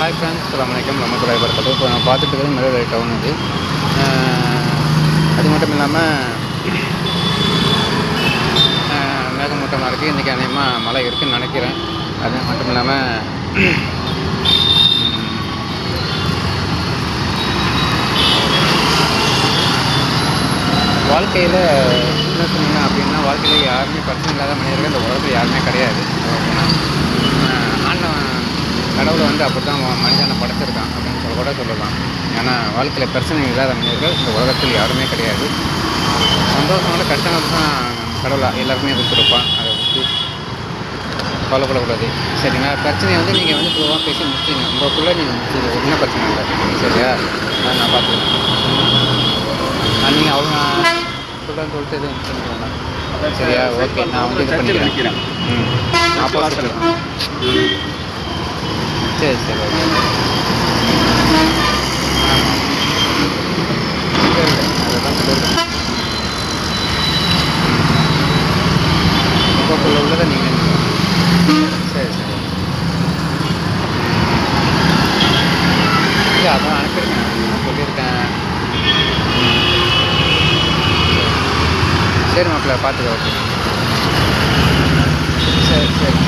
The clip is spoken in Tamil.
ஹாய் ஃப்ரெண்ட்ஸ், அஸ்ஸலாமு அலைக்கும் வரஹ்மத்துல்லாஹி வபரகாத்துஹு. இப்போ நான் பார்த்துட்டு இருக்கிறது மதுரை டவுன் இது. அது மட்டும் இல்லாமல் மேகமூட்டமாக இருக்குது. இன்றைக்கி அநேகமாக மழை இருக்குதுன்னு நினைக்கிறேன். அது மட்டும் இல்லாமல் வாழ்க்கையில் என்ன சொன்னீங்க அப்படின்னா, வாழ்க்கையில் யாருமே பிரச்சனை இல்லாத மனிதர்கள் இந்த உலகத்தில் யாருமே கிடையாது. ஆண்டவன் கடவுளை அப்படி தான் மனிதனை படைச்சிருக்கான் அப்படின்னு கூட சொல்லலாம். ஏன்னா வாழ்க்கையில் பிரச்சனை இல்லாத மனிதர்கள் இந்த உலகத்தில் யாருமே கிடையாது. சந்தோஷமான கஷ்டங்கள் தான் கடவுளாக எல்லாருக்குமே கொடுத்துருப்பான். அதை பற்றி கவலைப்படக்கூடாது, சரிங்களா? பிரச்சனையை நீங்கள் பொதுவாக பேசி முடிச்சிங்க, உங்களுக்குள்ளே நீங்கள் முடிச்சது என்ன பிரச்சனை இல்லை, சரியா? நான் பார்த்துக்கிறேன். நீங்கள் அவங்க சொல்கிறேன்னு சொல்லிட்டு எதுவும் சொல்லுவேன், சரியா? ஓகே, நான் இது பண்ணிக்கிறேன். நான் பார்த்துக்கலாம். சரி சரி ஓகே. அதுதான் சொல்லுவேன். உங்களுக்குள்ள உள்ளதை நீங்கள் சரி சரி இல்லை, அதான் அனுப்பியிருக்கேன், நான் சொல்லியிருக்கேன். சரி மாப்பிள்ள, பார்த்துக்க. ஓகே, சரி சரி.